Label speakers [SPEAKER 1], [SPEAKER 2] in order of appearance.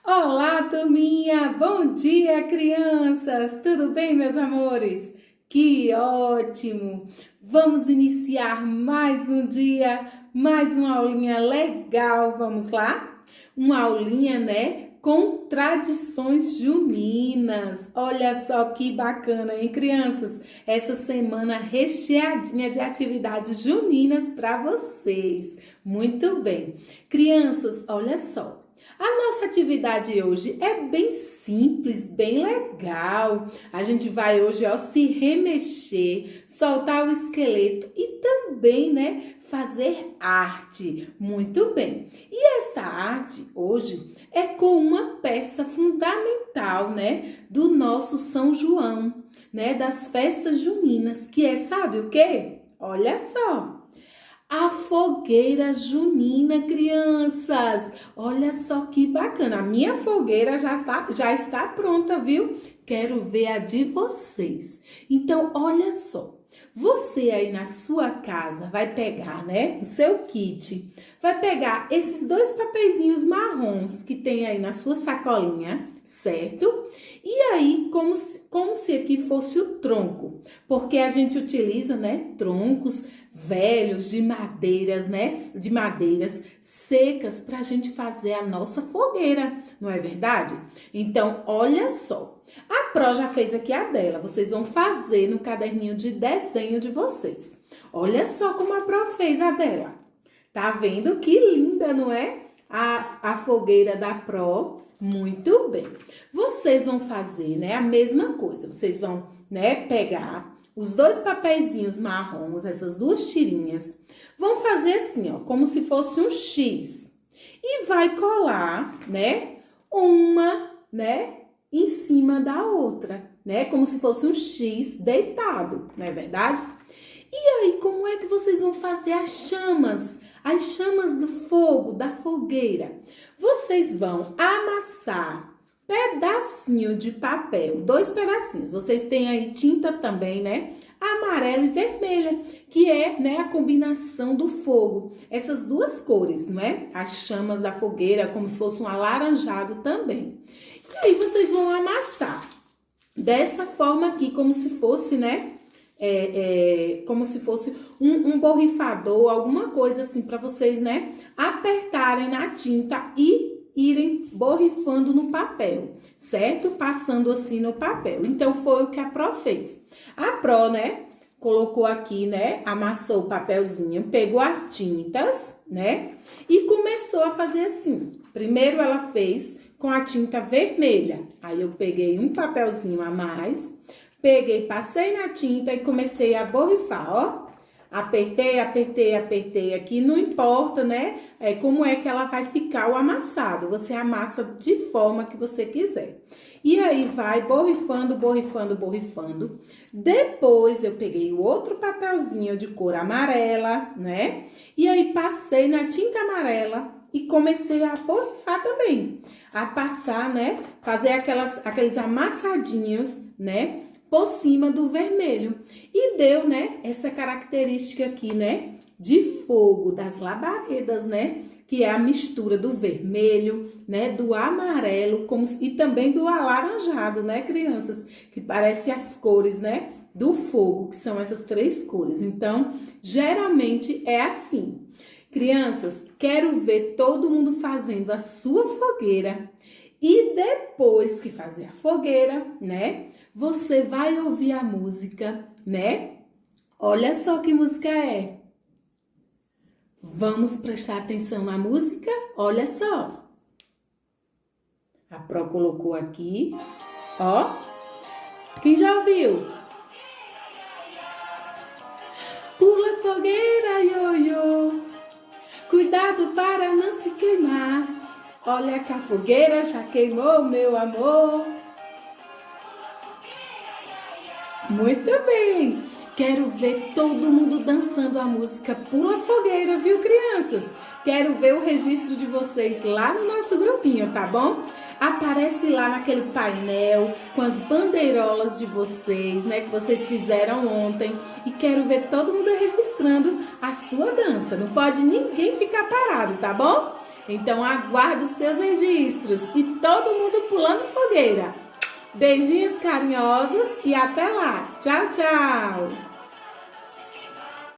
[SPEAKER 1] Olá, turminha! Bom dia, crianças! Tudo bem, meus amores? Que ótimo! Vamos iniciar mais um dia, mais uma aulinha legal, vamos lá? Uma aulinha, né, com tradições juninas. Olha só que bacana, hein, crianças? Essa semana recheadinha de atividades juninas para vocês. Muito bem. Crianças, olha só. A nossa atividade hoje é bem simples, bem legal. A gente vai hoje, ó, se remexer, soltar o esqueleto e também, né, fazer arte. Muito bem. E essa arte hoje é com uma peça fundamental, né, do nosso São João, né, das festas juninas, que é, sabe o quê? Olha só. A fogueira junina, crianças. Olha só que bacana. A minha fogueira já está pronta, viu? Quero ver a de vocês. Então, olha só. Você aí na sua casa vai pegar, né, o seu kit. Vai pegar esses dois papeizinhos marrons que tem aí na sua sacolinha, certo? E aí, como se aqui fosse o tronco, porque a gente utiliza, né, troncos velhos de madeiras, né, de madeiras secas para a gente fazer a nossa fogueira, não é verdade? Então, olha só, a Pro já fez aqui a dela, vocês vão fazer no caderninho de desenho de vocês. Olha só como a Pro fez a dela. Tá vendo que linda, não é? A fogueira da Pro. Muito bem. Vocês vão fazer, né, a mesma coisa. Vocês vão, né, pegar os dois papeizinhos marrons, essas duas tirinhas. Vão fazer assim, ó, como se fosse um X. E vai colar, né, uma, né, em cima da outra, né, como se fosse um X deitado, não é verdade? E aí, como é que vocês vão fazer as chamas do fogo, da fogueira? Vocês vão amassar pedacinho de papel, dois pedacinhos. Vocês têm aí tinta também, né? Amarela e vermelha, que é, né, a combinação do fogo. Essas duas cores, não é? As chamas da fogueira, como se fosse um alaranjado também. E aí, vocês vão amassar dessa forma aqui, como se fosse, né? Como se fosse um borrifador, alguma coisa assim, para vocês, né, apertarem na tinta e irem borrifando no papel, certo? Passando assim no papel. Então, foi o que a Pro fez. A Pro, né, colocou aqui, né, amassou o papelzinho, pegou as tintas, né, e começou a fazer assim. Primeiro, ela fez com a tinta vermelha. Aí, eu peguei um papelzinho a mais, peguei, passei na tinta e comecei a borrifar, ó. Apertei, apertei, apertei aqui, não importa, né? Como é que ela vai ficar o amassado. Você amassa de forma que você quiser. E aí, vai borrifando, borrifando, borrifando. Depois, eu peguei o outro papelzinho de cor amarela, né? E aí, passei na tinta amarela e comecei a borrifar também. A passar, né? Fazer aqueles amassadinhos, né? Por cima do vermelho. E deu, né, essa característica aqui, né, de fogo, das labaredas, né, que é a mistura do vermelho, né, do amarelo e também do alaranjado, né, crianças? Que parece as cores, né, do fogo, que são essas três cores. Então, geralmente é assim. Crianças, quero ver todo mundo fazendo a sua fogueira. E depois que fazer a fogueira, né, você vai ouvir a música, né? Olha só que música é. Vamos prestar atenção na música? Olha só. A Pro colocou aqui, ó. Quem já ouviu? Pula fogueira, ioiô. Cuidado para não se queimar. Olha que a fogueira já queimou, meu amor. Muito bem. Quero ver todo mundo dançando a música Pula Fogueira, viu, crianças? Quero ver o registro de vocês lá no nosso grupinho, tá bom? Aparece lá naquele painel com as bandeirolas de vocês, né, que vocês fizeram ontem. E quero ver todo mundo registrando a sua dança. Não pode ninguém ficar parado, tá bom? Então aguardo os seus registros e todo mundo pulando fogueira. Beijinhos carinhosos e até lá. Tchau, tchau!